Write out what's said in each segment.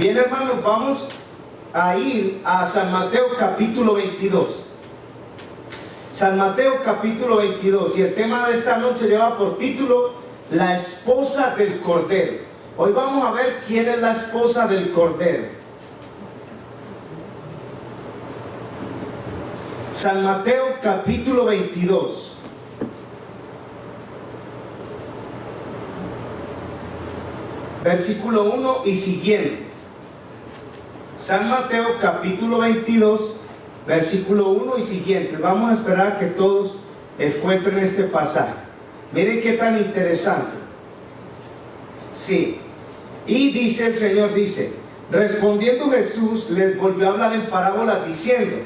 Bien, hermanos, vamos a ir a San Mateo capítulo 22. San Mateo capítulo 22, y el tema de esta noche lleva por título La esposa del Cordero. Hoy vamos a ver quién es la esposa del Cordero. San Mateo capítulo 22. Versículo 1 y siguientes. San Mateo capítulo 22, versículo 1 y siguientes. Vamos a esperar a que todos encuentren este pasaje. Miren qué tan interesante. Sí. Y dice el Señor, respondiendo Jesús les volvió a hablar en parábolas diciendo: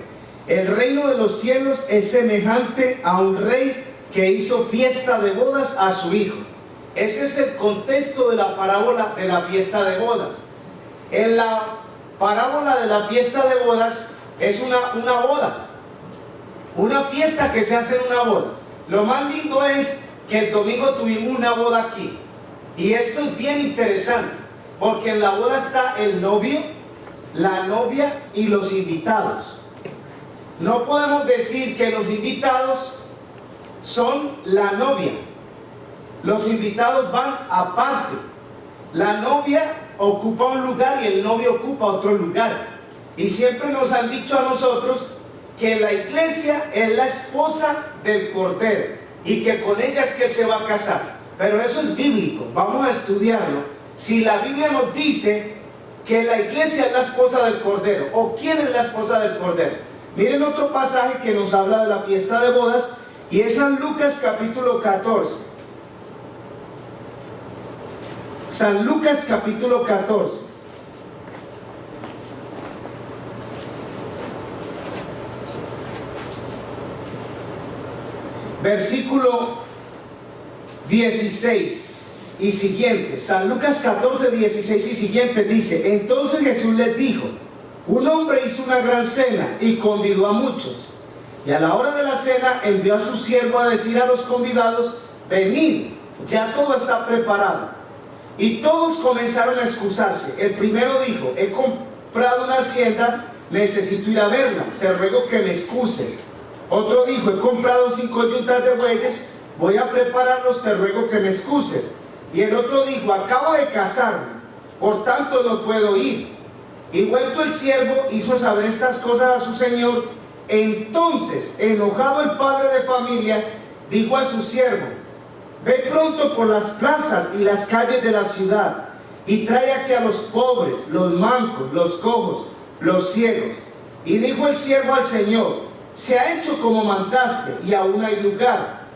el reino de los cielos es semejante a un rey que hizo fiesta de bodas a su hijo. Ese es el contexto de la parábola de la fiesta de bodas. En la parábola de la fiesta de bodas es una boda, una fiesta que se hace en una boda. Lo más lindo es que el domingo tuvimos una boda aquí, y esto es bien interesante porque en la boda está el novio, la novia y los invitados. No podemos decir que los invitados son la novia. Los invitados van aparte. La novia ocupa un lugar y el novio ocupa otro lugar. Y siempre nos han dicho a nosotros que la iglesia es la esposa del Cordero y que con ella es que él se va a casar. Pero eso es bíblico, vamos a estudiarlo. Si la Biblia nos dice que la iglesia es la esposa del Cordero, o quién es la esposa del Cordero. Miren otro pasaje que nos habla de la fiesta de bodas, y es San Lucas capítulo 14. San Lucas capítulo 14. Versículo 16 y siguiente. San Lucas 14, 16 y siguiente dice: entonces Jesús les dijo: un hombre hizo una gran cena y convidó a muchos. Y a la hora de la cena envió a su siervo a decir a los convidados: venid, ya todo está preparado. Y todos comenzaron a excusarse. El primero dijo: he comprado una hacienda, necesito ir a verla, te ruego que me excuses. Otro dijo: he comprado 5 yuntas de bueyes, voy a prepararlos, te ruego que me excuses. Y el otro dijo: acabo de casarme, por tanto no puedo ir. Y vuelto el siervo hizo saber estas cosas a su señor. Entonces, enojado el padre de familia, dijo a su siervo: ve pronto por las plazas y las calles de la ciudad, y trae aquí a los pobres, los mancos, los cojos, los ciegos. Y dijo el siervo al Señor: se ha hecho como mandaste, y aún hay lugar.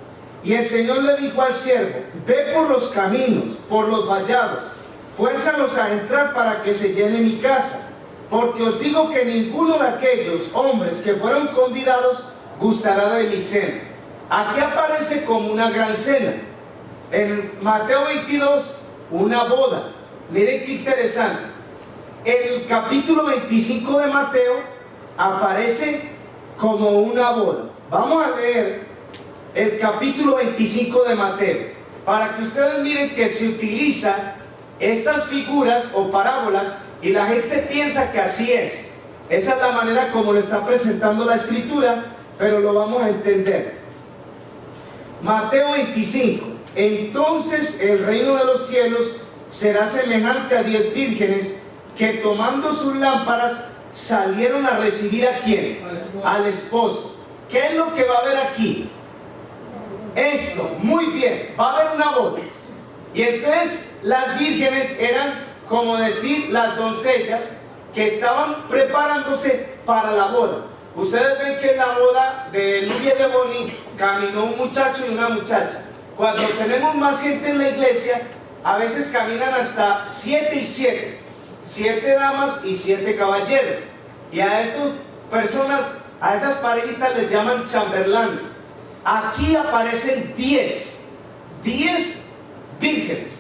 Y el Señor le dijo al siervo: ve por los caminos, por los vallados, fuérzalos a entrar para que se llene mi casa. Porque os digo que ninguno de aquellos hombres que fueron convidados gustará de mi cena. Aquí aparece como una gran cena. En Mateo 22, una boda. Miren qué interesante. En el capítulo 25 de Mateo aparece como una boda. Vamos a leer el capítulo 25 de Mateo, para que ustedes miren que se utilizan estas figuras o parábolas y la gente piensa que así es. Esa es la manera como lo está presentando la Escritura, pero lo vamos a entender. Mateo 25. Entonces el reino de los cielos será semejante a 10 vírgenes que tomando sus lámparas salieron a recibir ¿a quién? Al esposo. ¿Qué es lo que va a haber aquí? Eso, muy bien, va a haber una boda. Y entonces las vírgenes eran, como decir, las doncellas que estaban preparándose para la boda. Ustedes ven que en la boda de Luis de Boni caminó un muchacho y una muchacha. Cuando tenemos más gente en la iglesia, a veces caminan hasta 7 y 7. 7 damas y 7 caballeros. Y a esas personas, a esas parejitas les llaman chambelanes. Aquí aparecen 10 vírgenes.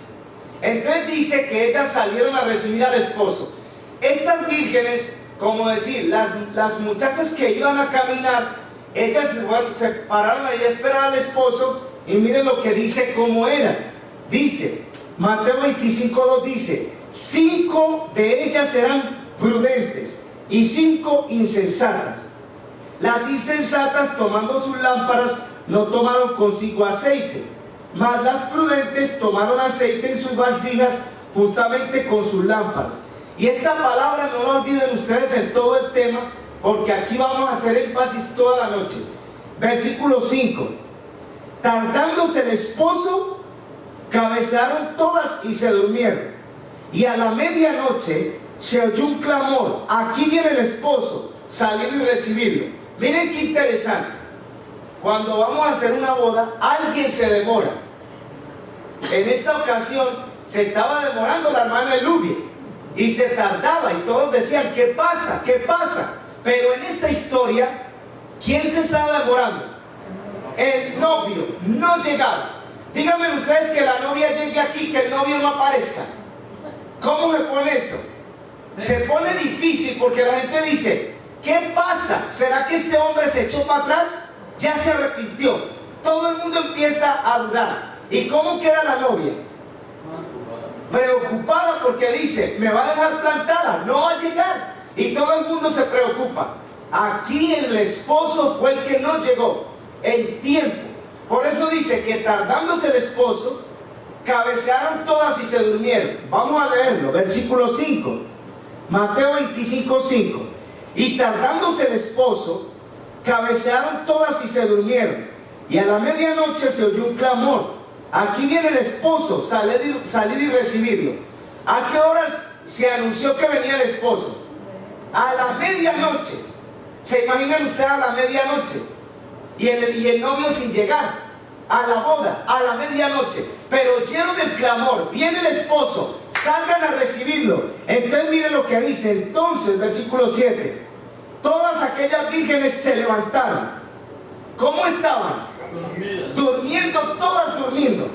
Entonces dice que ellas salieron a recibir al esposo. Estas vírgenes, como decir, las muchachas que iban a caminar, ellas se pararon ahí a esperar al esposo. Y miren lo que dice, cómo era. Dice, Mateo 25:2 dice: 5 de ellas eran prudentes y 5 insensatas. Las insensatas, tomando sus lámparas, no tomaron consigo aceite, mas las prudentes tomaron aceite en sus vasijas juntamente con sus lámparas. Y esta palabra no la olviden ustedes en todo el tema, porque aquí vamos a hacer énfasis toda la noche. Versículo 5. Tardándose el esposo, cabecearon todas y se durmieron. Y a la medianoche se oyó un clamor: aquí viene el esposo, salid y recibidlo. Miren qué interesante. Cuando vamos a hacer una boda, alguien se demora. En esta ocasión se estaba demorando la hermana Elubia y se tardaba, y todos decían: ¿qué pasa? ¿Qué pasa? Pero en esta historia, ¿quién se estaba demorando? El novio no llegaba. Díganme ustedes que la novia llegue aquí, que el novio no aparezca. ¿Cómo se pone eso? Se pone difícil, porque la gente dice: ¿qué pasa? ¿Será que este hombre se echó para atrás? Ya se arrepintió. Todo el mundo empieza a dudar. ¿Y cómo queda la novia? Preocupada, porque dice: me va a dejar plantada, no va a llegar. Y todo el mundo se preocupa. Aquí el esposo fue el que no llegó en tiempo. Por eso dice que tardándose el esposo, cabecearon todas y se durmieron. Vamos a leerlo, versículo 5. Mateo 25, 5. Y tardándose el esposo, cabecearon todas y se durmieron. Y a la medianoche se oyó un clamor: aquí viene el esposo, salid y recibidlo. ¿A qué horas se anunció que venía el esposo? A la medianoche. ¿Se imaginan ustedes a la medianoche? Y el novio sin llegar a la boda, a la medianoche. Pero oyeron el clamor: viene el esposo, salgan a recibirlo. Entonces miren lo que dice. Entonces, versículo 7. Todas aquellas vírgenes se levantaron. ¿Cómo estaban? Durmiendo, todas durmiendo.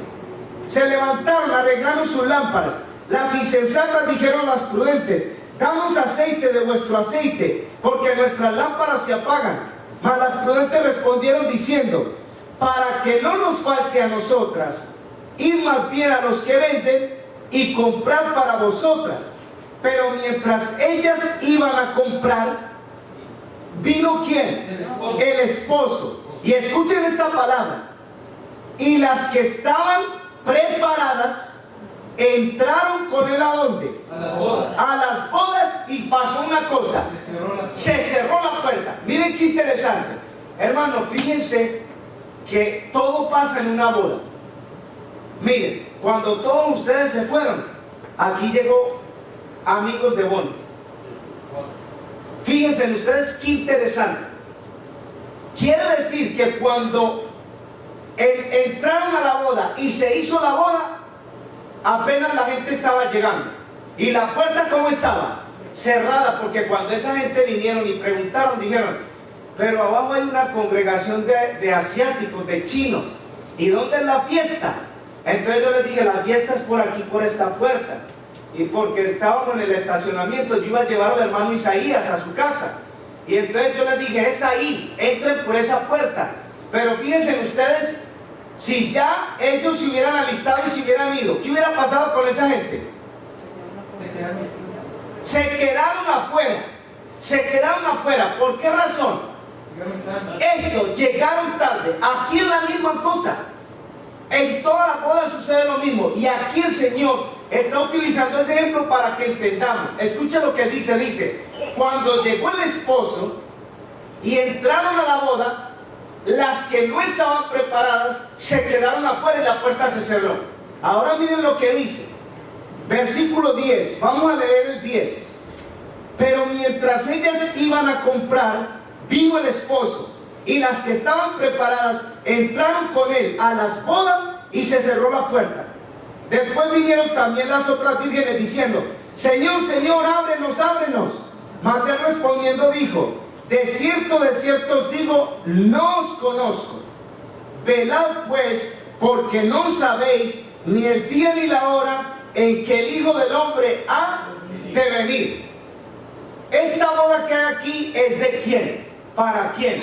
Se levantaron, arreglaron sus lámparas. Las insensatas dijeron a las prudentes: danos aceite de vuestro aceite, porque nuestras lámparas se apagan. Mas las prudentes respondieron diciendo: para que no nos falte a nosotras, id más bien a los que venden y comprad para vosotras. Pero mientras ellas iban a comprar, ¿vino quién? El esposo. Y escuchen esta palabra: y las que estaban preparadas entraron con él. ¿A dónde? A las bodas. Y pasó una cosa: se cerró la puerta. Miren qué interesante, hermano. Fíjense que todo pasa en una boda. Miren, cuando todos ustedes se fueron, aquí llegó amigos de Bonnie. Fíjense ustedes qué interesante. Quiere decir que cuando entraron a la boda y se hizo la boda, apenas la gente estaba llegando. ¿Y la puerta cómo estaba? Cerrada, porque cuando esa gente vinieron y preguntaron, dijeron: pero abajo hay una congregación de asiáticos, de chinos. ¿Y dónde es la fiesta? Entonces yo les dije: la fiesta es por aquí, por esta puerta. Y porque estábamos en el estacionamiento, yo iba a llevar al hermano Isaías a su casa. Y entonces yo les dije: es ahí, entren por esa puerta. Pero fíjense ustedes, si ya ellos se hubieran alistado y se hubieran ido, ¿qué hubiera pasado con esa gente? Se quedaron afuera. Se quedaron afuera. ¿Por qué razón? Eso, llegaron tarde. Aquí es la misma cosa. En todas las bodas sucede lo mismo. Y aquí el Señor está utilizando ese ejemplo para que entendamos. Escucha lo que dice. Dice: cuando llegó el esposo y entraron a la boda, las que no estaban preparadas se quedaron afuera y la puerta se cerró. Ahora miren lo que dice. Versículo 10. Vamos a leer el 10. Pero mientras ellas iban a comprar, vino el esposo, y las que estaban preparadas entraron con él a las bodas y se cerró la puerta. Después vinieron también las otras vírgenes diciendo: Señor, Señor, ábrenos, ábrenos. Mas él respondiendo dijo: de cierto os digo, no os conozco. Velad pues, porque no sabéis ni el día ni la hora en que el Hijo del Hombre ha de venir. Esta boda que hay aquí es de quién, para quién.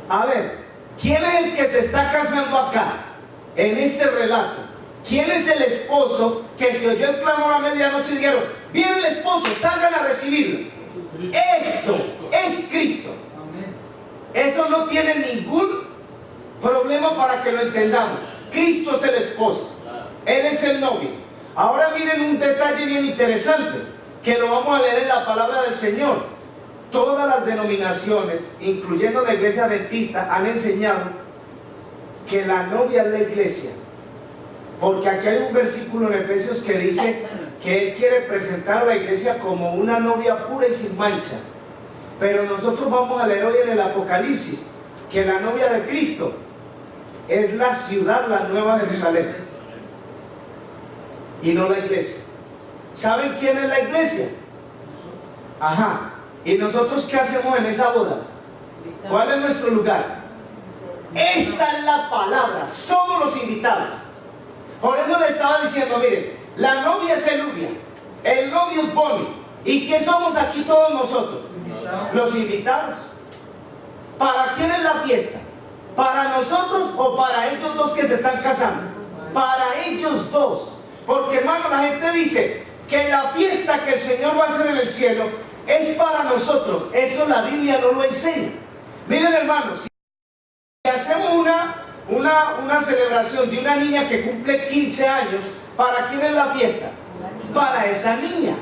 A ver, ¿quién es el que se está casando acá en este relato? ¿Quién es el esposo que se oyó el clamor a medianoche y dijeron, viene el esposo, salgan a recibirlo? Eso es Cristo. Eso no tiene ningún problema para que lo entendamos. Cristo es el esposo, Él es el novio. Ahora miren un detalle bien interesante, que lo vamos a leer en la palabra del Señor. Todas las denominaciones, incluyendo la iglesia adventista, han enseñado que la novia es la iglesia. Porque aquí hay un versículo en Efesios que dice que Él quiere presentar a la iglesia como una novia pura y sin mancha. Pero nosotros vamos a leer hoy en el Apocalipsis que la novia de Cristo es la ciudad, la Nueva Jerusalén, y no la iglesia. ¿Saben quién es la iglesia? Ajá. ¿Y nosotros qué hacemos en esa boda? ¿Cuál es nuestro lugar? Esa es la palabra. Somos los invitados. Por eso le estaba diciendo, miren, la novia es Elubia, el novio es Boni. ¿Y qué somos aquí todos nosotros? Los invitados. ¿Para quién es la fiesta? ¿Para nosotros o para ellos dos que se están casando? Para ellos dos. Porque, hermano, la gente dice que la fiesta que el Señor va a hacer en el cielo es para nosotros. Eso la Biblia no lo enseña. Miren, hermanos, si hacemos una celebración de una niña que cumple 15 años, ¿para quién es la fiesta? Para esa niña.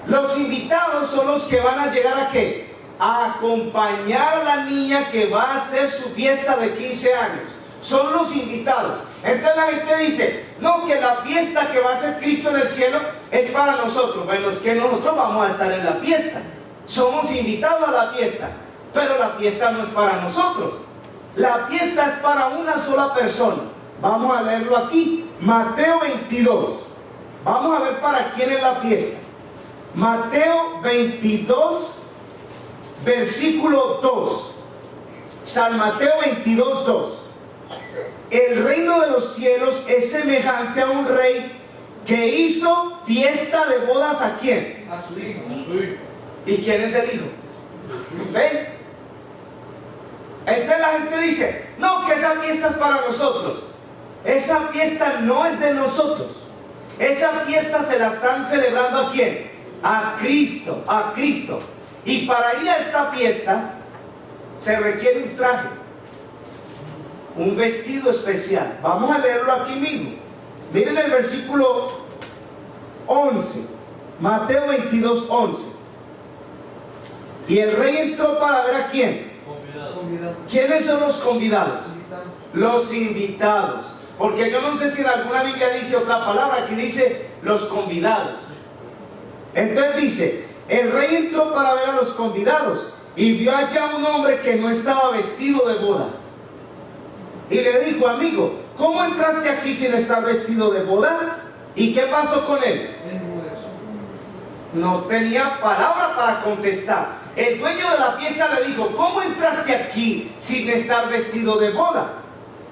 Los invitados son los que van a llegar ¿a qué? A acompañar a la niña que va a hacer su fiesta de 15 años. Son los invitados. Entonces la gente dice, no, que la fiesta que va a hacer Cristo en el cielo es para nosotros. Bueno, es que nosotros vamos a estar en la fiesta. Somos invitados a la fiesta, pero la fiesta no es para nosotros. La fiesta es para una sola persona. Vamos a leerlo aquí, Mateo 22. Vamos a ver para quién es la fiesta. Mateo 22, versículo 2. San Mateo 22, 2. El reino de los cielos es semejante a un rey que hizo fiesta de bodas. ¿A quién? A su hijo. ¿Y quién es el hijo? ¿Ven? Entonces la gente dice, no, que esa fiesta es para nosotros. Esa fiesta no es de nosotros. Esa fiesta se la están celebrando ¿a quién? A Cristo, a Cristo. Y para ir a esta fiesta se requiere un traje, un vestido especial. Vamos a leerlo aquí mismo. Miren el versículo 11, Mateo 22, 11. Y el rey entró para ver a quién. ¿Quiénes son los convidados? Los invitados. Porque yo no sé si en alguna Biblia dice otra palabra, aquí dice los convidados. Entonces dice, el rey entró para ver a los convidados y vio allá un hombre que no estaba vestido de boda. Y le dijo, amigo, ¿cómo entraste aquí sin estar vestido de boda? ¿Y qué pasó con él? No tenía palabra para contestar. El dueño de la fiesta le dijo, ¿cómo entraste aquí sin estar vestido de boda?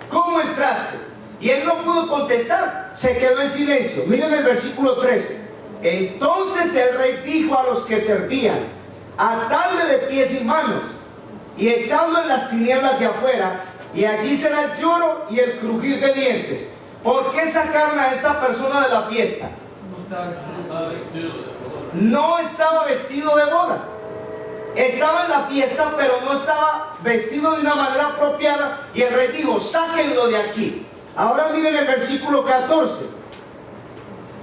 ¿Cómo entraste? Y él no pudo contestar, se quedó en silencio. Miren el versículo 13. Entonces el rey dijo a los que servían, atadle de pies y manos y echadlo en las tinieblas de afuera, y allí será el lloro y el crujir de dientes. ¿Por qué sacaron a esta persona de la fiesta? No estaba vestido de boda. Estaba en la fiesta, pero no estaba vestido de una manera apropiada. Y el rey dijo, sáquenlo de aquí. Ahora miren el versículo 14.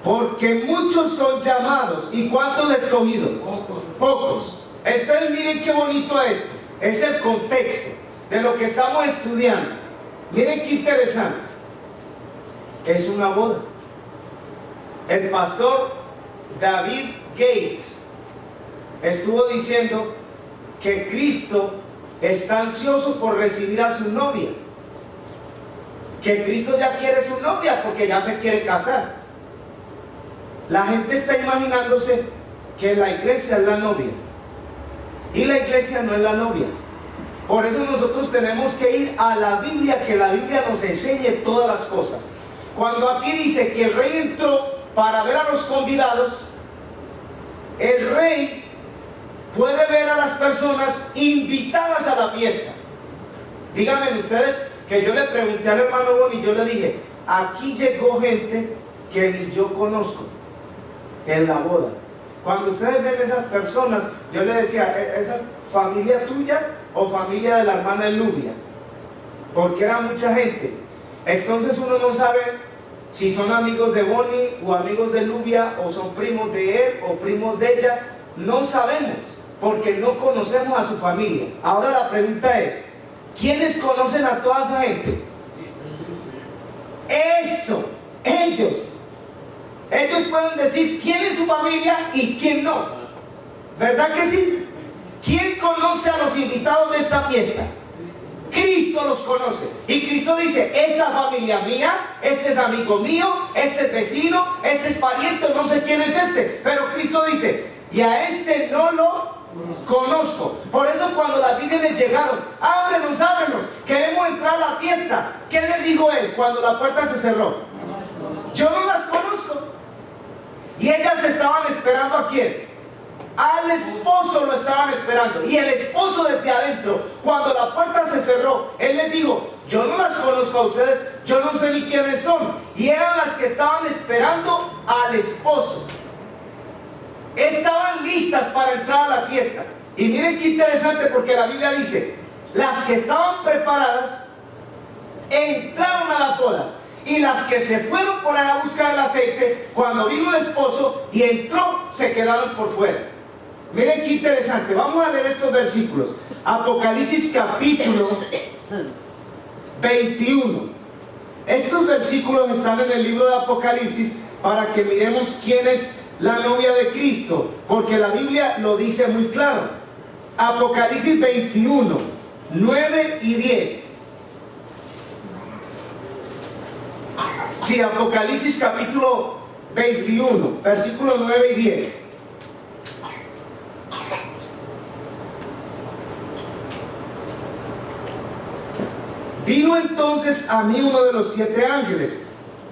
Porque muchos son llamados. ¿Y cuántos escogidos? Pocos. Entonces miren qué bonito esto. Es el contexto de lo que estamos estudiando. Miren qué interesante. Es una boda. El pastor David Gates estuvo diciendo que Cristo está ansioso por recibir a su novia, que Cristo ya quiere su novia porque ya se quiere casar. La gente está imaginándose que la iglesia es la novia y la iglesia no es la novia. Por eso nosotros tenemos que ir a la Biblia, que la Biblia nos enseñe todas las cosas. Cuando aquí dice que el rey entró para ver a los convidados, el rey puede ver a las personas invitadas a la fiesta. Díganme ustedes que yo le pregunté al hermano Boni y yo le dije, aquí llegó gente que ni yo conozco en la boda. Cuando ustedes ven esas personas, yo le decía, ¿esa es familia tuya o familia de la hermana Elubia? Porque era mucha gente. Entonces uno no sabe si son amigos de Bonnie o amigos de Elubia, o son primos de él o primos de ella. No sabemos, porque no conocemos a su familia. Ahora la pregunta es, ¿quiénes conocen a toda esa gente? Eso, ellos pueden decir quién es su familia y quién no. ¿Verdad que sí? ¿Quién conoce a los invitados de esta fiesta? Cristo los conoce. Y Cristo dice, esta familia mía, este es amigo mío, este es vecino, este es pariente, no sé quién es este. Pero Cristo dice, y a este no lo conozco. Por eso cuando las vírgenes llegaron, ábrenos, ábrenos, queremos entrar a la fiesta. ¿Qué le dijo él cuando la puerta se cerró? Yo no las conozco. Y ellas estaban esperando ¿a quién? Al esposo lo estaban esperando. Y el esposo desde adentro, cuando la puerta se cerró, él les dijo, yo no las conozco a ustedes, yo no sé ni quiénes son. Y eran las que estaban esperando al esposo. Estaban listas para entrar a la fiesta. Y miren qué interesante, porque la Biblia dice, las que estaban preparadas entraron a las bodas. Y las que se fueron por allá a buscar el aceite, cuando vino el esposo y entró, se quedaron por fuera. Miren qué interesante. Vamos a leer estos versículos. Apocalipsis capítulo 21. Estos versículos están en el libro de Apocalipsis para que miremos quién es la novia de Cristo, porque la Biblia lo dice muy claro. Apocalipsis 21, 9 y 10. Sí, Apocalipsis capítulo 21, versículos 9 y 10. Vino entonces a mí uno de los 7 ángeles,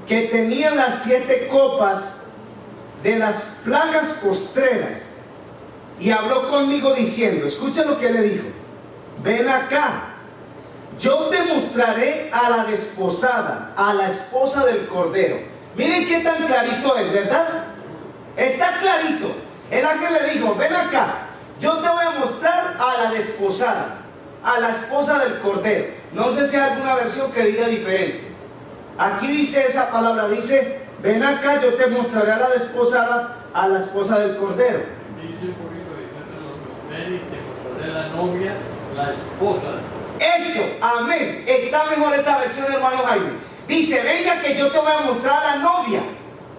que tenía las 7 copas de las plagas postreras, y habló conmigo diciendo, escucha lo que le dijo, ven acá, yo te mostraré a la desposada, a la esposa del Cordero. Miren qué tan clarito es, ¿verdad? Está clarito. El ángel le dijo, ven acá, yo te voy a mostrar a la desposada, a la esposa del Cordero. No sé si hay alguna versión que diga diferente. Aquí dice esa palabra, dice, ven acá, yo te mostraré a la desposada, a la esposa del Cordero. Dice un poquito diferente, te mostraré la novia, la esposa. Eso, amén. Está mejor esa versión, hermano Jaime. Dice, venga que yo te voy a mostrar a la novia,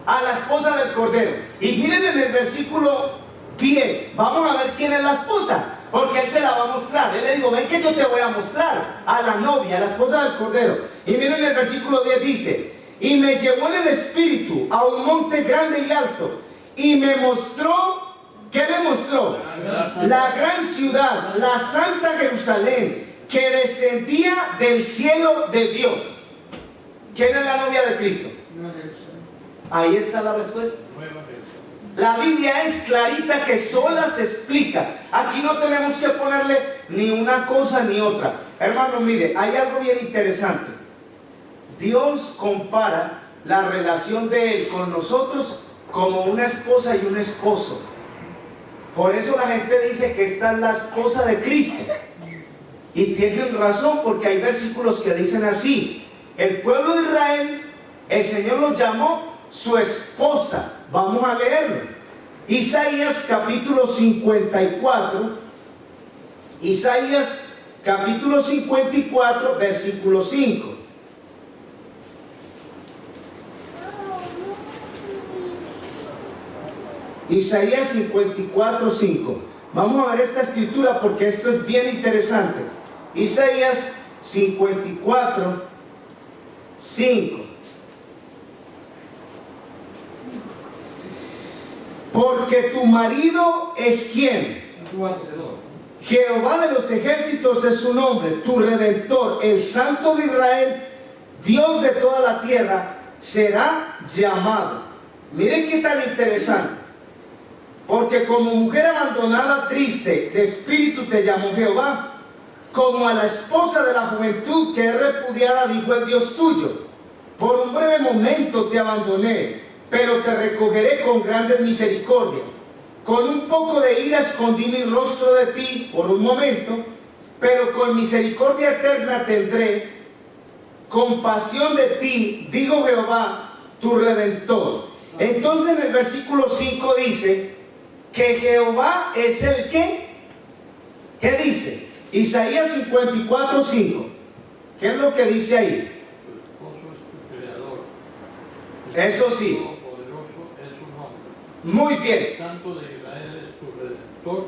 a la esposa del Cordero. Y miren en el versículo 10, vamos a ver quién es la esposa, porque él se la va a mostrar. Él le dijo, ven que yo te voy a mostrar a la novia, a la esposa del Cordero. Y miren el versículo 10 dice, y me llevó en el espíritu a un monte grande y alto, y me mostró, ¿qué le mostró? La gran ciudad, la santa Jerusalén, que descendía del cielo de Dios. ¿Quién es la novia de Cristo? Ahí está la respuesta. La Biblia es clarita que sola se explica. Aquí no tenemos que ponerle ni una cosa ni otra. Hermano, mire, hay algo bien interesante. Dios compara la relación de Él con nosotros como una esposa y un esposo. Por eso la gente dice que esta es la esposa de Cristo. Y tienen razón, porque hay versículos que dicen así. El pueblo de Israel, el Señor los llamó su esposa. Vamos a leerlo. Isaías capítulo 54. Isaías capítulo 54, versículo 5. Isaías 54, 5. Vamos a ver esta escritura porque esto es bien interesante. Isaías 54, 5. Porque tu marido es ¿quién? Tu hacedor. Jehová de los ejércitos es su nombre, tu redentor, el Santo de Israel, Dios de toda la tierra, será llamado. Miren qué tan interesante. Porque como mujer abandonada, triste, de espíritu te llamó Jehová, como a la esposa de la juventud que es repudiada, dijo el Dios tuyo. Por un breve momento te abandoné, pero te recogeré con grandes misericordias. Con un poco de ira escondí mi rostro de ti por un momento, pero con misericordia eterna tendré compasión de ti, digo Jehová, tu Redentor. Entonces en el versículo 5 dice que Jehová es el que, ¿qué dice? Isaías 54:5. ¿Qué es lo que dice ahí? Eso sí. Muy bien. Santo de Israel es tu Redentor,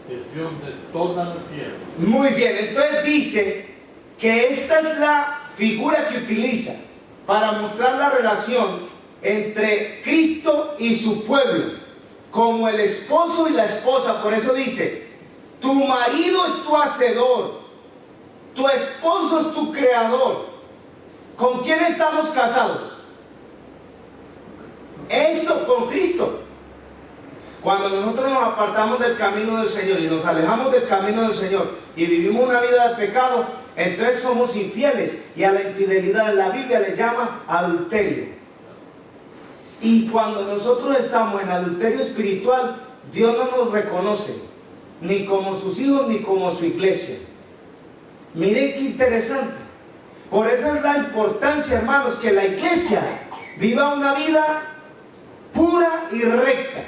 el Dios de toda la tierra. Muy bien, entonces dice que esta es la figura que utiliza para mostrar la relación entre Cristo y su pueblo, como el esposo y la esposa. Por eso dice, tu marido es tu hacedor, tu esposo es tu creador. ¿Con quién estamos casados? Eso, con Cristo. Cuando nosotros nos apartamos del camino del Señor y nos alejamos del camino del Señor y vivimos una vida de pecado, entonces somos infieles, y a la infidelidad la Biblia le llama adulterio. Y cuando nosotros estamos en adulterio espiritual, Dios no nos reconoce ni como sus hijos ni como su iglesia. Miren qué interesante. Por eso es la importancia, hermanos, que la iglesia viva una vida pura y recta,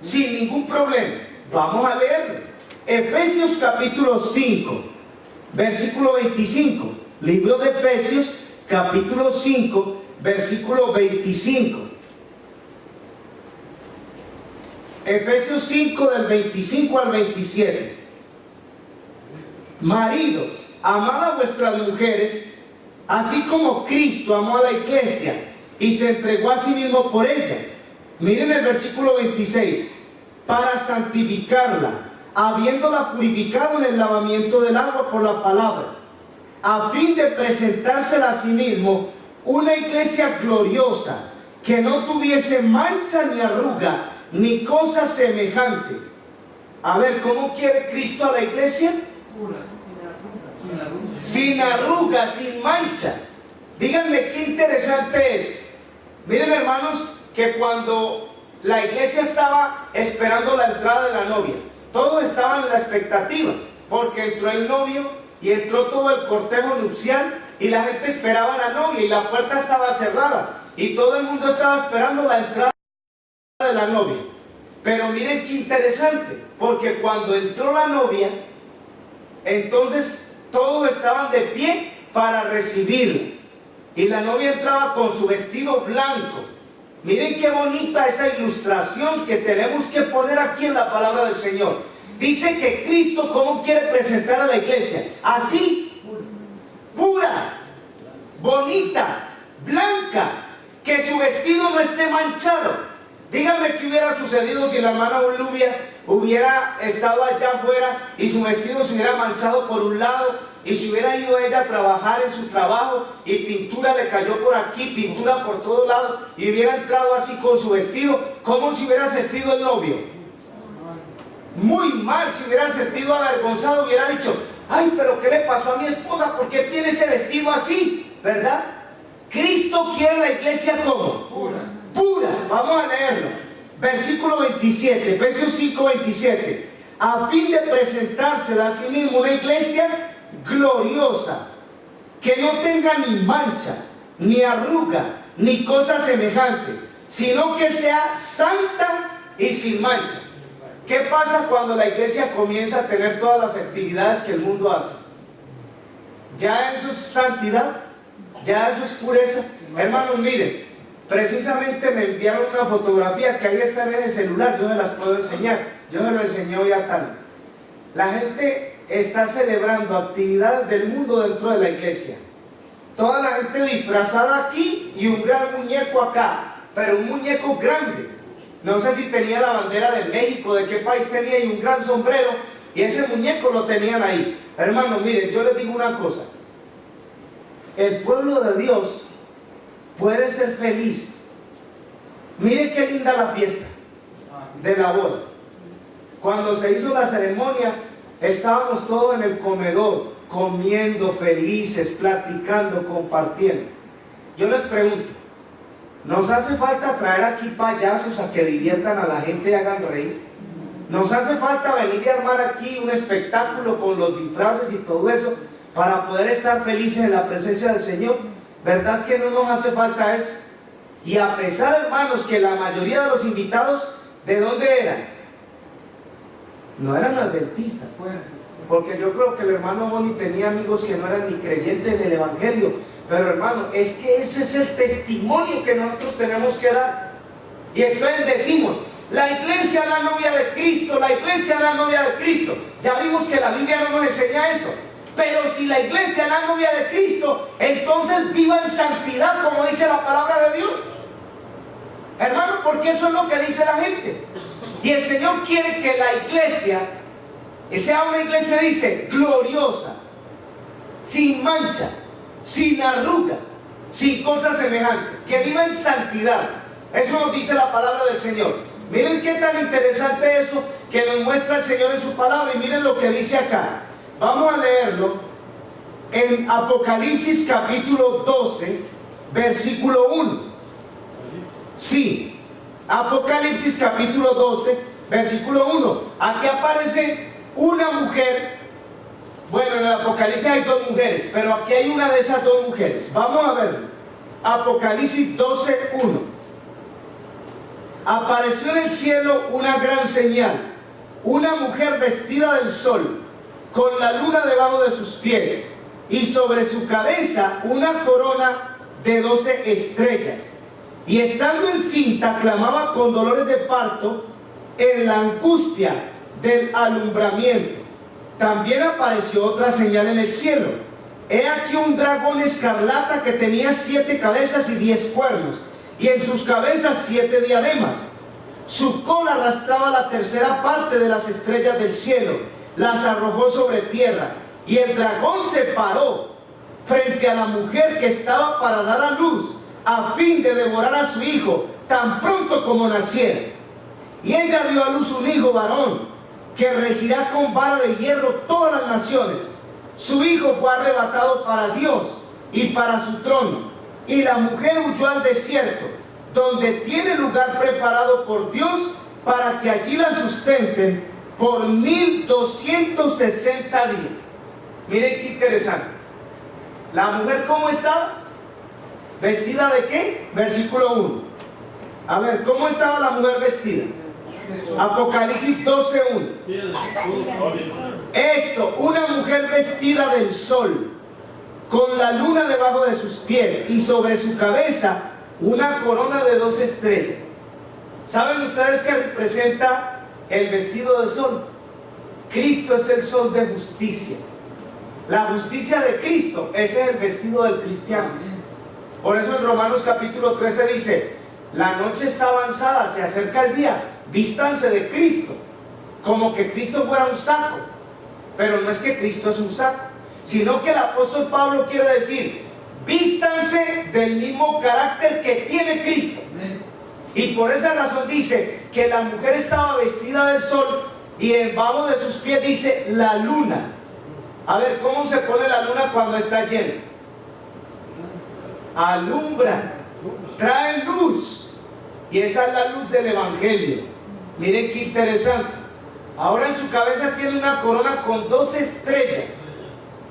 sin ningún problema. Vamos a leerlo. Efesios capítulo 5, versículo 25. Libro de Efesios capítulo 5, versículo 25. Efesios 5 del 25 al 27. Maridos, amad a vuestras mujeres, así como Cristo amó a la iglesia y se entregó a sí mismo por ella. Miren el versículo 26. Para santificarla, habiéndola purificado en el lavamiento del agua por la palabra, a fin de presentársela a sí mismo una iglesia gloriosa, que no tuviese mancha ni arruga, ni cosa semejante. A ver, ¿cómo quiere Cristo a la iglesia? Pura, Sin arruga, sin mancha. Díganme qué interesante es. Miren, hermanos, que cuando la iglesia estaba esperando la entrada de la novia, todos estaban en la expectativa, porque entró el novio y entró todo el cortejo nupcial y la gente esperaba a la novia y la puerta estaba cerrada y todo el mundo estaba esperando la entrada de la novia. Pero miren qué interesante, porque cuando entró la novia, entonces todos estaban de pie para recibirla, y la novia entraba con su vestido blanco. Miren qué bonita esa ilustración que tenemos que poner aquí en la palabra del Señor. Dice que Cristo, ¿cómo quiere presentar a la iglesia? Así, pura, bonita, blanca, que su vestido no esté manchado. Díganme qué hubiera sucedido si la hermana Olivia hubiera estado allá afuera y su vestido se hubiera manchado por un lado, y si hubiera ido ella a trabajar en su trabajo y pintura le cayó por aquí, pintura por todo lado, y hubiera entrado así con su vestido. ¿Cómo se hubiera sentido el novio? Muy mal, se hubiera sentido avergonzado, hubiera dicho, ay, pero ¿qué le pasó a mi esposa? ¿Por qué tiene ese vestido así? ¿Verdad? Cristo quiere la iglesia como pura. Vamos a leerlo. Versículo 27, Efesios 5, 27. A fin de presentársela a sí mismo una iglesia gloriosa, que no tenga ni mancha, ni arruga, ni cosa semejante, sino que sea santa y sin mancha. ¿Qué pasa cuando la iglesia comienza a tener todas las actividades que el mundo hace? ¿Ya eso es santidad? ¿Ya eso es pureza? Hermanos, miren, precisamente me enviaron una fotografía que ahí está en ese celular, yo se las puedo enseñar, yo se lo enseñé hoy a Tania. La gente está celebrando actividades del mundo dentro de la iglesia. Toda la gente disfrazada aquí y un gran muñeco acá, pero un muñeco grande. No sé si tenía la bandera de México, de qué país tenía, y un gran sombrero, y ese muñeco lo tenían ahí. Hermanos, miren, yo les digo una cosa. El pueblo de Dios puede ser feliz. Miren qué linda la fiesta de la boda. Cuando se hizo la ceremonia, estábamos todos en el comedor, comiendo, felices, platicando, compartiendo. yo les pregunto, ¿nos hace falta traer aquí payasos a que diviertan a la gente y hagan reír? ¿Nos hace falta venir y armar aquí un espectáculo con los disfraces y todo eso para poder estar felices en la presencia del Señor? ¿Verdad que no nos hace falta eso? Y a pesar, hermanos, que la mayoría de los invitados, ¿de dónde eran? No eran adventistas. Porque yo creo que el hermano Boni tenía amigos que no eran ni creyentes en el Evangelio. Pero hermano, es que ese es el testimonio que nosotros tenemos que dar. Y entonces decimos, la iglesia es la novia de Cristo, la iglesia es la novia de Cristo. Ya vimos que la Biblia no nos enseña eso. Pero si la iglesia es la novia de Cristo, entonces viva en santidad, como dice la palabra de Dios. Hermano, porque eso es lo que dice la gente. Y el Señor quiere que la iglesia sea una iglesia, dice, gloriosa, sin mancha, sin arruga, sin cosas semejantes, que viva en santidad. Eso nos dice la palabra del Señor. Miren qué tan interesante eso que nos muestra el Señor en su palabra. Y miren lo que dice acá. Vamos a leerlo en Apocalipsis capítulo 12, versículo 1. Sí, Apocalipsis capítulo 12, versículo 1. Aquí aparece una mujer. Bueno, en el Apocalipsis hay dos mujeres, pero aquí hay una de esas dos mujeres. Vamos a verlo. Apocalipsis 12, 1. Apareció en el cielo una gran señal, una mujer vestida del sol, con la luna debajo de sus pies, y sobre su cabeza una corona de 12 estrellas. Y estando encinta, clamaba con dolores de parto en la angustia del alumbramiento. También apareció otra señal en el cielo. He aquí un dragón escarlata que tenía 7 cabezas y 10 cuernos, y en sus cabezas 7 diademas. Su cola arrastraba la tercera parte de las estrellas del cielo, las arrojó sobre tierra, y el dragón se paró frente a la mujer que estaba para dar a luz, a fin de devorar a su hijo tan pronto como naciera. Y ella dio a luz un hijo varón, que regirá con vara de hierro todas las naciones. Su hijo fue arrebatado para Dios y para su trono, y la mujer huyó al desierto, donde tiene lugar preparado por Dios, para que allí la sustenten por 1260 días. Miren qué interesante. La mujer, ¿cómo estaba? ¿Vestida de qué? Versículo 1. A ver, ¿cómo estaba la mujer vestida? Apocalipsis 12:1. Eso, una mujer vestida del sol, con la luna debajo de sus pies, y sobre su cabeza una corona de 12 estrellas. ¿Saben ustedes qué representa el vestido del sol? Cristo es el sol de justicia. La justicia de Cristo, ese es el vestido del cristiano. Por eso en Romanos capítulo 13 dice: la noche está avanzada, se acerca el día, vístanse de Cristo, como que Cristo fuera un saco. Pero no es que Cristo es un saco, sino que el apóstol Pablo quiere decir: vístanse del mismo carácter que tiene Cristo. Y por esa razón dice que la mujer estaba vestida del sol, y debajo de sus pies dice la luna. A ver, ¿cómo se pone la luna cuando está llena? Alumbra, trae luz, y esa es la luz del Evangelio. Miren qué interesante. Ahora en su cabeza tiene una corona con 12 estrellas.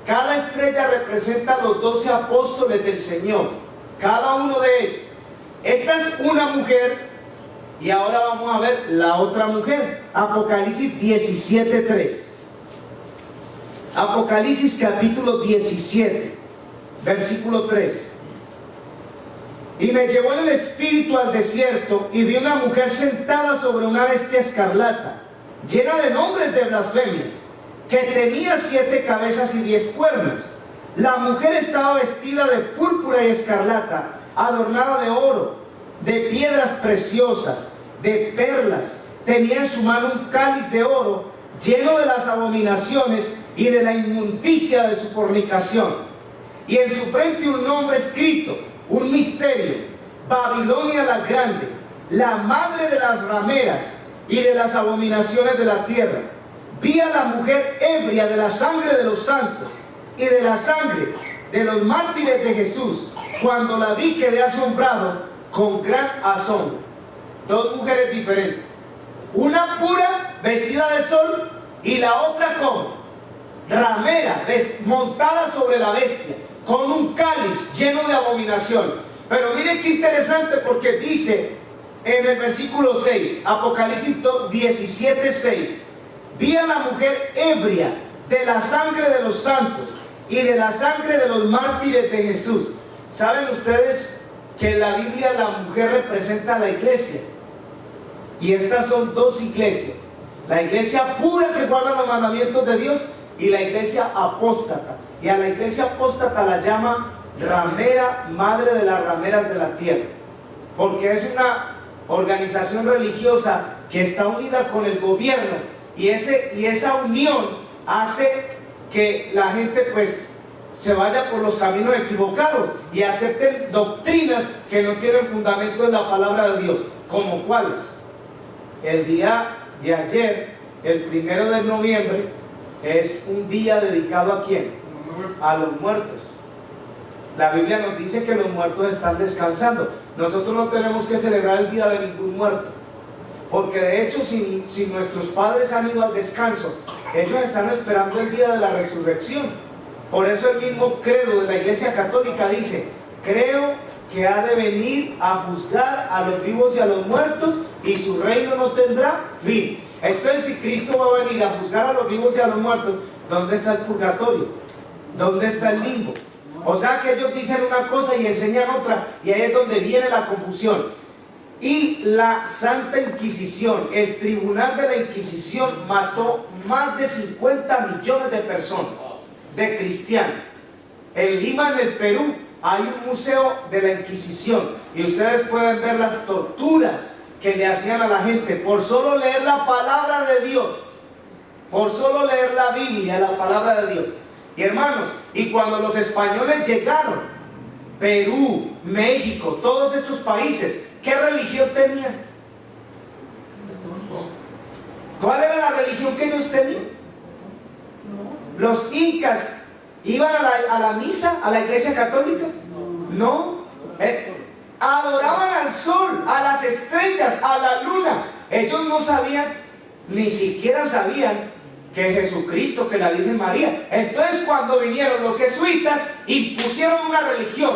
Cada estrella representa a los 12 apóstoles del Señor, cada uno de ellos. Esta es una mujer, y ahora vamos a ver la otra mujer. Apocalipsis 17:3. Apocalipsis capítulo 17, versículo 3. Y me llevó en el espíritu al desierto, y vi una mujer sentada sobre una bestia escarlata, llena de nombres de blasfemias, que tenía 7 cabezas y 10 cuernos. La mujer estaba vestida de púrpura y escarlata, adornada de oro, de piedras preciosas, de perlas. Tenía en su mano un cáliz de oro, lleno de las abominaciones y de la inmundicia de su fornicación. Y en su frente un nombre escrito, un misterio: Babilonia la grande, la madre de las rameras y de las abominaciones de la tierra. Vi a la mujer ebria de la sangre de los santos y de la sangre de los mártires de Jesús. Cuando la vi quedé asombrado con gran asombro. Dos mujeres diferentes. Una pura, vestida de sol, y la otra como ramera, montada sobre la bestia, con un cáliz lleno de abominación. Pero mire qué interesante, porque dice en el versículo 6, Apocalipsis 17:6, vi a la mujer ebria de la sangre de los santos y de la sangre de los mártires de Jesús. ¿Saben ustedes que en la Biblia la mujer representa a la iglesia? Y estas son dos iglesias: la iglesia pura que guarda los mandamientos de Dios y la iglesia apóstata. Y a la iglesia apóstata la llama ramera, madre de las rameras de la tierra, porque es una organización religiosa que está unida con el gobierno, y esa unión hace que la gente pues se vaya por los caminos equivocados y acepten doctrinas que no tienen fundamento en la palabra de Dios. ¿Como cuáles? El día de ayer, el 1 de noviembre, es un día dedicado ¿a quién? A los muertos. La Biblia nos dice que los muertos están descansando. Nosotros no tenemos que celebrar el día de ningún muerto, porque de hecho si nuestros padres han ido al descanso, ellos están esperando el día de la resurrección. Por eso el mismo credo de la Iglesia Católica dice: creo que ha de venir a juzgar a los vivos y a los muertos, y su reino no tendrá fin. Entonces, si Cristo va a venir a juzgar a los vivos y a los muertos, ¿dónde está el purgatorio? ¿Dónde está el limbo? O sea que ellos dicen una cosa y enseñan otra, y ahí es donde viene la confusión. Y la Santa Inquisición, el tribunal de la Inquisición, mató más de 50 millones de personas, de cristianos. En Lima, en el Perú, hay un museo de la Inquisición, y ustedes pueden ver las torturas que le hacían a la gente por solo leer la palabra de Dios, por solo leer la Biblia, la palabra de Dios. Y hermanos, y cuando los españoles llegaron, Perú, México, todos estos países, ¿qué religión tenían? ¿Cuál era la religión que ellos tenían? Los incas iban a la misa, a la iglesia católica. No, adoraban al sol, a las estrellas, a la luna. Ellos no sabían, ni siquiera sabían que Jesucristo, que la Virgen María. Entonces, cuando vinieron los jesuitas, impusieron una religión.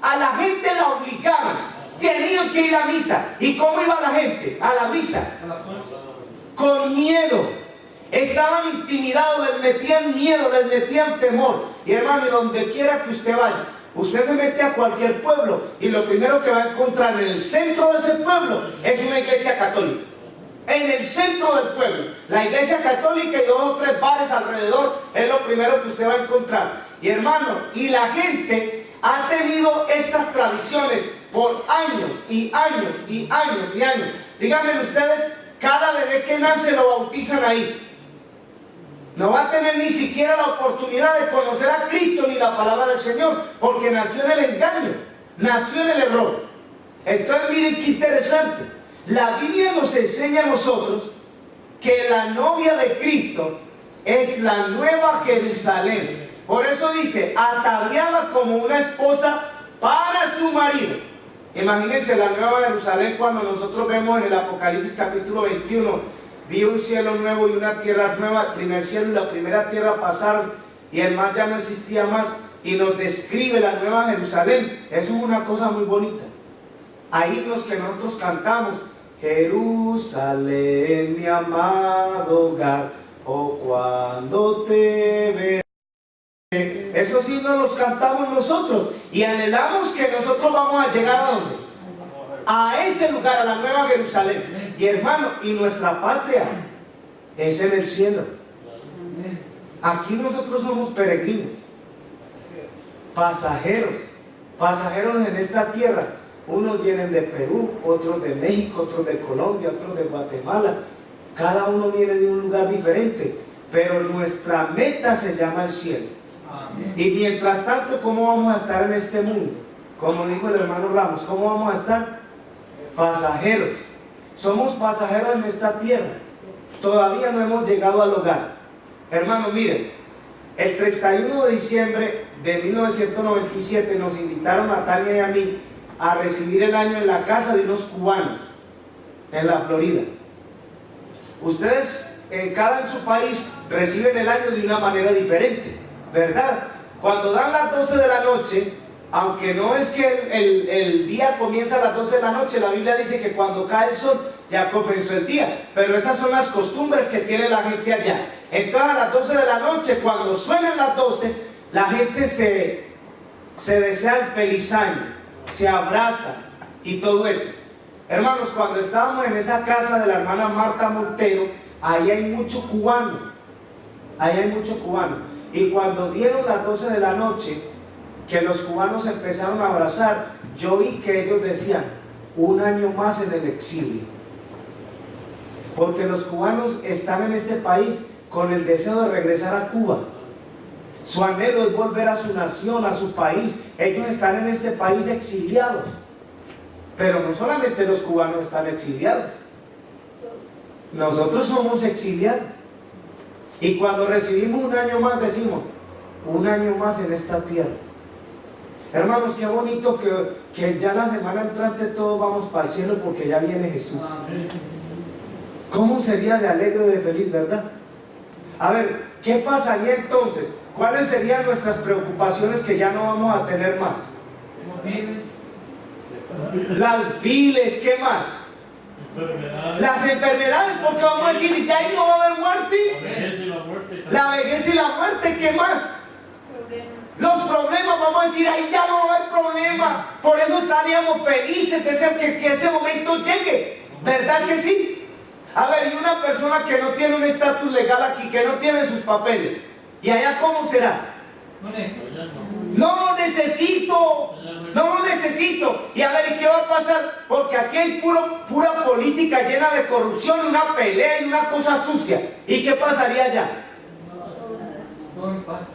A la gente la obligaban, tenían que ir a misa. ¿Y cómo iba la gente a la misa? Con miedo. Estaban intimidados, les metían miedo, les metían temor. Y hermano, y donde quiera que usted vaya, usted se mete a cualquier pueblo, y lo primero que va a encontrar en el centro de ese pueblo es una iglesia católica. En el centro del pueblo, la iglesia católica y 2 o 3 bares alrededor es lo primero que usted va a encontrar. Y hermano, y la gente ha tenido estas tradiciones por años y años y años y años. Díganme ustedes, cada bebé que nace lo bautizan ahí. No va a tener ni siquiera la oportunidad de conocer a Cristo ni la palabra del Señor, porque nació en el engaño, nació en el error. Entonces miren qué interesante. La Biblia nos enseña a nosotros que la novia de Cristo es la nueva Jerusalén. Por eso dice, ataviada como una esposa para su marido. Imagínense la nueva Jerusalén cuando nosotros vemos en el Apocalipsis capítulo 21, vi un cielo nuevo y una tierra nueva, el primer cielo y la primera tierra pasaron y el mar ya no existía más, y nos describe la nueva Jerusalén. Eso es una cosa muy bonita. Hay himnos que nosotros cantamos: Jerusalén, mi amado hogar, oh cuando te veré. Esos himnos los cantamos nosotros y anhelamos que nosotros vamos a llegar a ¿dónde? A ese lugar, a la nueva Jerusalén. Y hermano, y nuestra patria es en el cielo. Aquí nosotros somos peregrinos, pasajeros en esta tierra. Unos vienen de Perú, otros de México, otros de Colombia, otros de Guatemala. Cada uno viene de un lugar diferente, pero nuestra meta se llama el cielo. Amén. Y mientras tanto, ¿cómo vamos a estar en este mundo? Como dijo el hermano Ramos, ¿cómo vamos a estar? Pasajeros. Somos pasajeros en esta tierra. Todavía no hemos llegado al hogar. Hermano, miren, El 31 de diciembre de 1997 nos invitaron a Tania y a mí a recibir el año en la casa de unos cubanos en la Florida. Ustedes en su país reciben el año de una manera diferente, ¿verdad? Cuando dan las 12 de la noche, aunque no es que el día comienza a las 12 de la noche, la Biblia dice que cuando cae el sol ya comenzó el día, pero esas son las costumbres que tiene la gente allá. Entonces a las 12 de la noche, cuando suenan las 12, la gente se desea el feliz año, se abraza y todo eso. Hermanos, cuando estábamos en esa casa de la hermana Marta Montero, ahí hay mucho cubano, y cuando dieron las 12 de la noche, que los cubanos empezaron a abrazar, yo vi que ellos decían, un año más en el exilio, porque los cubanos están en este país con el deseo de regresar a Cuba. Su anhelo es volver a su nación, a su país. Ellos están en este país exiliados, pero no solamente los cubanos están exiliados, nosotros somos exiliados, y cuando recibimos un año más decimos, un año más en esta tierra. Hermanos, qué bonito que ya la semana entrante todos vamos para el cielo porque ya viene Jesús. ¿Cómo sería de alegre y de feliz, verdad? A ver, ¿qué pasaría entonces? ¿Cuáles serían nuestras preocupaciones que ya no vamos a tener más? Las viles, ¿qué más? Las enfermedades, porque vamos a decir, ya ahí no va a haber muerte. La vejez y la muerte, ¿qué más? Los problemas, vamos a decir, ahí ya no va a haber problema. Por eso estaríamos felices de que ese momento llegue. ¿Verdad que sí? A ver, y una persona que no tiene un estatus legal aquí, que no tiene sus papeles, ¿y allá cómo será? No lo necesito, no lo necesito. Y a ver, ¿y qué va a pasar? Porque aquí hay pura política llena de corrupción, una pelea y una cosa sucia. ¿Y qué pasaría allá?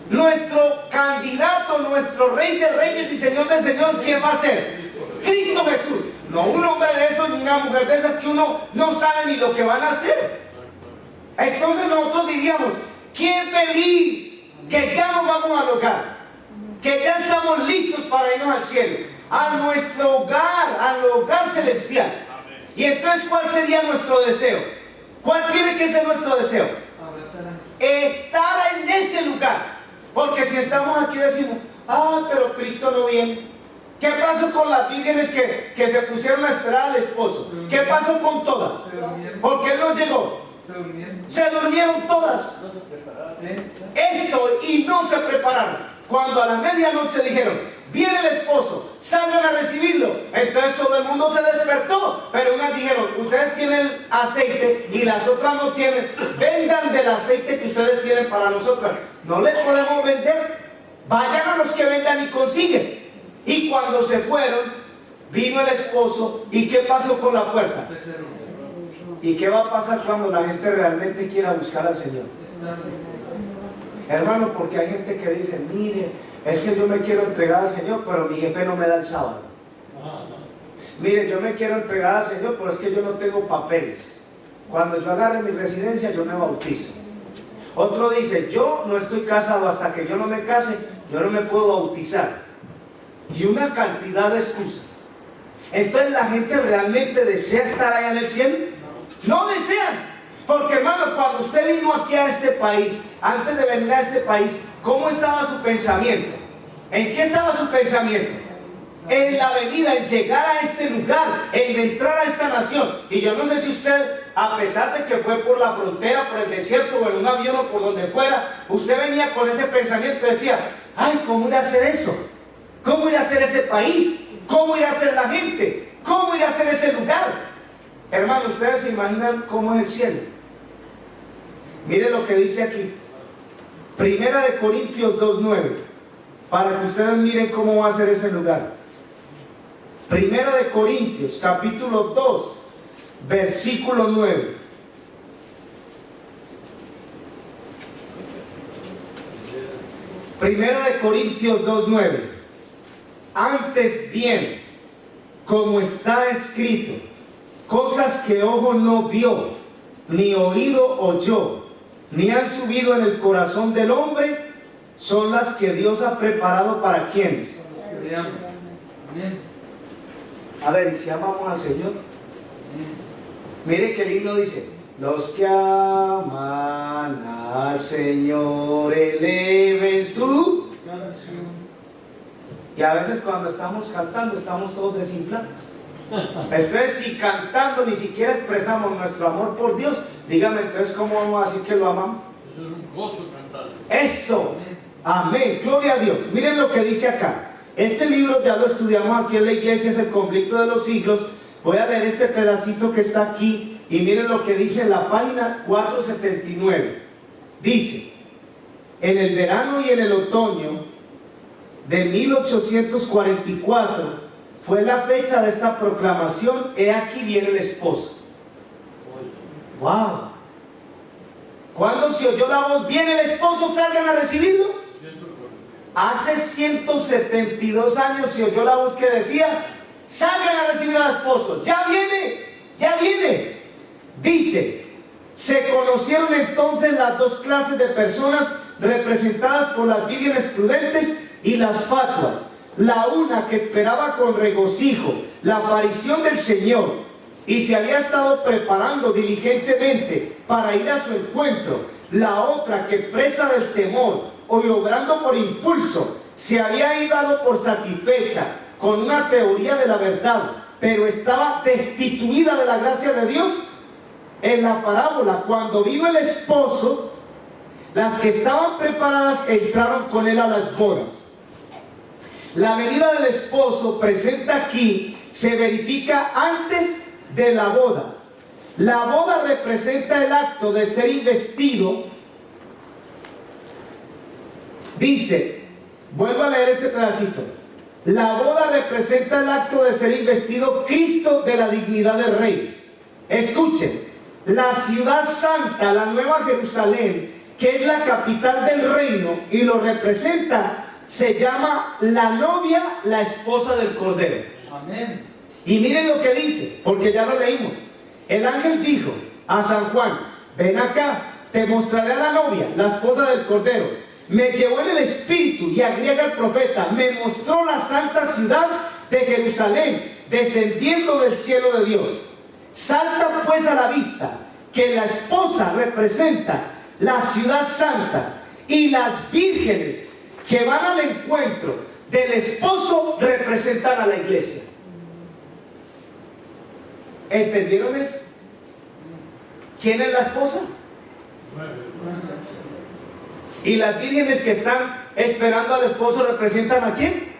Nuestro candidato, nuestro rey de reyes y señor de señores, ¿quién va a ser? Cristo Jesús. No un hombre de esos ni una mujer de esas que uno no sabe ni lo que van a hacer. Entonces nosotros diríamos, ¡qué feliz! Que ya nos vamos al hogar, que ya estamos listos para irnos al cielo, a nuestro hogar, al hogar celestial. Y entonces, ¿cuál sería nuestro deseo? ¿Cuál tiene que ser nuestro deseo? Estar en ese lugar. Porque si estamos aquí decimos, pero Cristo no viene. ¿Qué pasó con las vírgenes que se pusieron a esperar al esposo? ¿Qué pasó con todas? ¿Por qué no llegó? Se durmieron todas. Eso, y no se prepararon. Cuando a la medianoche dijeron, viene el esposo, salgan a recibirlo, entonces todo el mundo se despertó. Pero unas dijeron, ustedes tienen aceite y las otras no tienen, vendan del aceite que ustedes tienen para nosotras. No les podemos vender, vayan a los que vendan y consiguen. Y cuando se fueron, vino el esposo. ¿Y qué pasó con la puerta? ¿Y qué va a pasar cuando la gente realmente quiera buscar al Señor? Hermano, porque hay gente que dice, mire, es que yo me quiero entregar al Señor, pero mi jefe no me da el sábado. Mire, yo me quiero entregar al Señor, pero es que yo no tengo papeles. Cuando yo agarre mi residencia, yo me bautizo. Otro dice, yo no estoy casado, hasta que yo no me case, yo no me puedo bautizar. Y una cantidad de excusas. Entonces, ¿la gente realmente desea estar allá en el cielo? No desean. Porque, hermano, cuando usted vino aquí a este país, antes de venir a este país, ¿cómo estaba su pensamiento? ¿En qué estaba su pensamiento? En la venida, en llegar a este lugar, en entrar a esta nación. Y yo no sé si usted, a pesar de que fue por la frontera, por el desierto, o en un avión, o por donde fuera, usted venía con ese pensamiento y decía, ay, ¿cómo ir a hacer eso? ¿Cómo ir a hacer ese país? ¿Cómo ir a hacer la gente? ¿Cómo ir a hacer ese lugar? Hermano, ¿ustedes se imaginan cómo es el cielo? Mire lo que dice aquí. Primera de Corintios 2:9. Para que ustedes miren cómo va a ser ese lugar. Primera de Corintios, capítulo 2, versículo 9. Primera de Corintios 2:9. Antes bien, como está escrito, cosas que ojo no vio, ni oído oyó, ni han subido en el corazón del hombre, son las que Dios ha preparado para quienes. Amén. A ver, ¿y si amamos al Señor? Mire que el himno dice: los que aman al Señor eleven su. Y a veces cuando estamos cantando estamos todos desinflados. Entonces, si cantando ni siquiera expresamos nuestro amor por Dios, dígame entonces cómo vamos a decir que lo amamos. Eso es un gozo cantar. Eso, amén, gloria a Dios. Miren lo que dice acá. Este libro ya lo estudiamos aquí en la iglesia, es el conflicto de los siglos. Voy a leer este pedacito que está aquí y miren lo que dice en la página 479. Dice: en el verano y en el otoño de 1844 fue la fecha de esta proclamación. He aquí viene el esposo. ¡Wow! ¿Cuándo se oyó la voz? Viene el esposo, salgan a recibirlo. Hace 172 años se oyó la voz que decía: salgan a recibir al esposo. Ya viene, ya viene. Dice: se conocieron entonces las dos clases de personas representadas por las vírgenes prudentes y las fatuas. La una que esperaba con regocijo la aparición del Señor y se había estado preparando diligentemente para ir a su encuentro. La otra que, presa del temor o obrando por impulso, se había dado por satisfecha con una teoría de la verdad, pero estaba destituida de la gracia de Dios. En la parábola, cuando vino el esposo, las que estaban preparadas entraron con él a las bodas. La venida del esposo presente aquí se verifica antes de la boda. La boda representa el acto de ser investido. Dice, vuelvo a leer este pedacito. La boda representa el acto de ser investido Cristo de la dignidad de rey. Escuchen, la ciudad santa, la Nueva Jerusalén, que es la capital del reino y lo representa, se llama la novia, la esposa del Cordero. Amén. Y miren lo que dice, porque ya lo leímos. El ángel dijo a San Juan: ven acá, te mostraré a la novia, la esposa del Cordero. Me llevó en el espíritu y agrega el profeta: me mostró la santa ciudad de Jerusalén descendiendo del cielo de Dios. Salta pues a la vista que la esposa representa la ciudad santa y las vírgenes que van al encuentro del esposo representan a la iglesia. ¿Entendieron eso? ¿Quién es la esposa? Y las vírgenes que están esperando al esposo representan ¿a quién?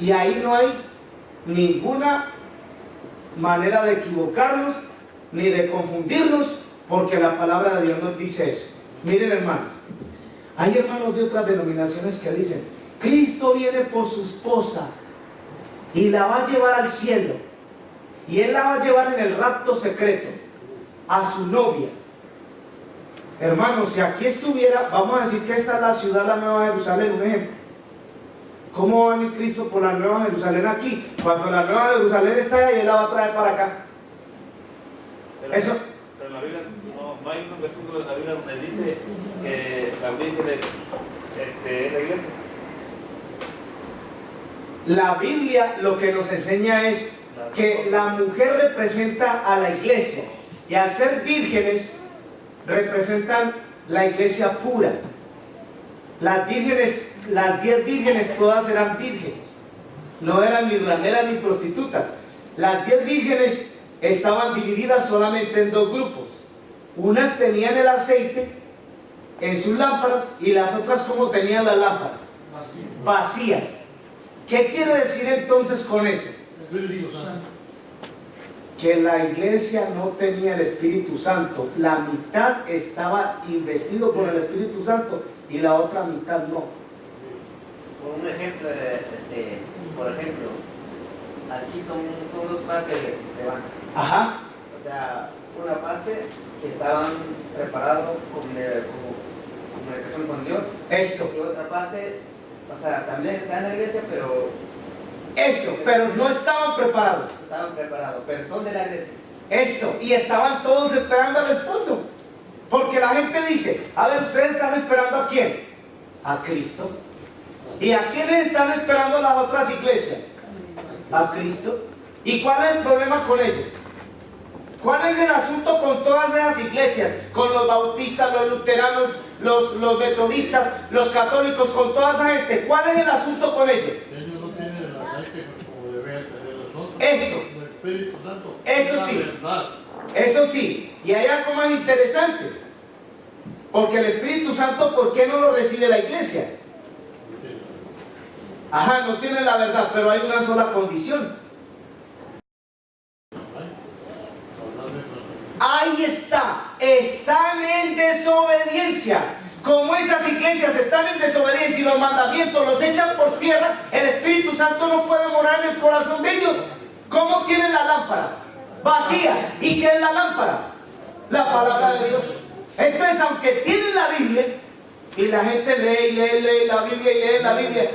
Y ahí no hay ninguna manera de equivocarnos ni de confundirnos, porque la palabra de Dios nos dice eso. Miren, hermanos, hay hermanos de otras denominaciones que dicen: Cristo viene por su esposa y la va a llevar al cielo, y Él la va a llevar en el rapto secreto a su novia. Hermanos, si aquí estuviera, vamos a decir que esta es la ciudad, la Nueva Jerusalén, un ejemplo. ¿Cómo va a venir Cristo por la Nueva Jerusalén aquí? Cuando la Nueva Jerusalén está allá, y Él la va a traer para acá. Pero Eso. Pero en la Biblia no hay un versículo de la Biblia donde dice que la Virgen es la iglesia. La Biblia lo que nos enseña es que la mujer representa a la iglesia, y al ser vírgenes representan la iglesia pura. Las vírgenes, las 10 vírgenes, todas eran vírgenes, no eran ni rameras ni prostitutas. Las 10 vírgenes estaban divididas solamente en dos grupos. Unas tenían el aceite en sus lámparas y las otras, como tenían las lámparas, vacías. ¿Qué quiere decir entonces con eso? Que la iglesia no tenía el Espíritu Santo. La mitad estaba investido con el Espíritu Santo y la otra mitad no. Por un ejemplo, por ejemplo, aquí son dos partes de bancas. Ajá. O sea, una parte que estaban preparados como comunicación con Dios. Eso. Y otra parte, o sea, también está en la iglesia, pero Eso, pero no estaban preparados. estaban preparados, pero son de la iglesia. Eso, y estaban todos esperando al esposo. Porque la gente dice: a ver, ¿ustedes están esperando a quién? A Cristo. ¿Y a quiénes están esperando las otras iglesias? A Cristo. ¿Y cuál es el problema con ellos? ¿Cuál es el asunto con todas esas iglesias? Con los bautistas, los luteranos, los metodistas, los católicos, con toda esa gente. ¿Cuál es el asunto con ellos? Ellos no tienen el aceite como deberían tener los otros. Eso. El Espíritu Santo. Eso es la sí. verdad. Eso sí. Y hay algo más interesante. Porque el Espíritu Santo, ¿por qué no lo recibe la iglesia? Ajá, no tiene la verdad, pero hay una sola condición. Ahí está, están en desobediencia. Como esas iglesias están en desobediencia y los mandamientos los echan por tierra, el Espíritu Santo no puede morar en el corazón de ellos. ¿Cómo tienen la lámpara? Vacía. ¿Y qué es la lámpara? La palabra de Dios. Entonces, aunque tienen la Biblia, y la gente lee la Biblia y lee la Biblia,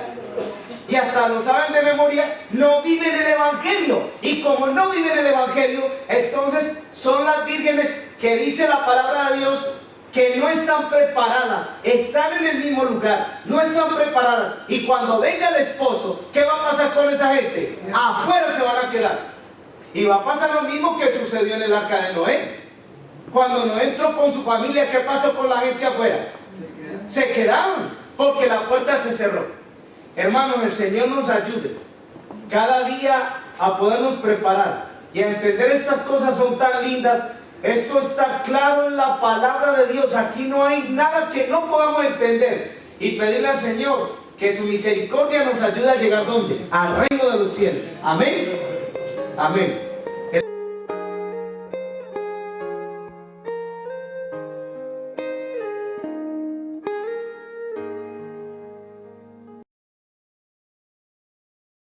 y hasta lo saben de memoria, no viven el Evangelio. Y como no viven el Evangelio, entonces son las vírgenes que dice la palabra de Dios que no están preparadas, están en el mismo lugar, no están preparadas. Y cuando venga el esposo, ¿qué va a pasar con esa gente? Afuera se van a quedar. Y va a pasar lo mismo que sucedió en el arca de Noé. Cuando Noé entró con su familia, ¿qué pasó con la gente afuera? Se quedaron, porque la puerta se cerró. Hermanos, el Señor nos ayude cada día a podernos preparar y a entender estas cosas. Son tan lindas. Esto está claro en la palabra de Dios. Aquí no hay nada que no podamos entender. Y pedirle al Señor que su misericordia nos ayude a llegar ¿dónde? Al reino de los cielos. Amén. Amén.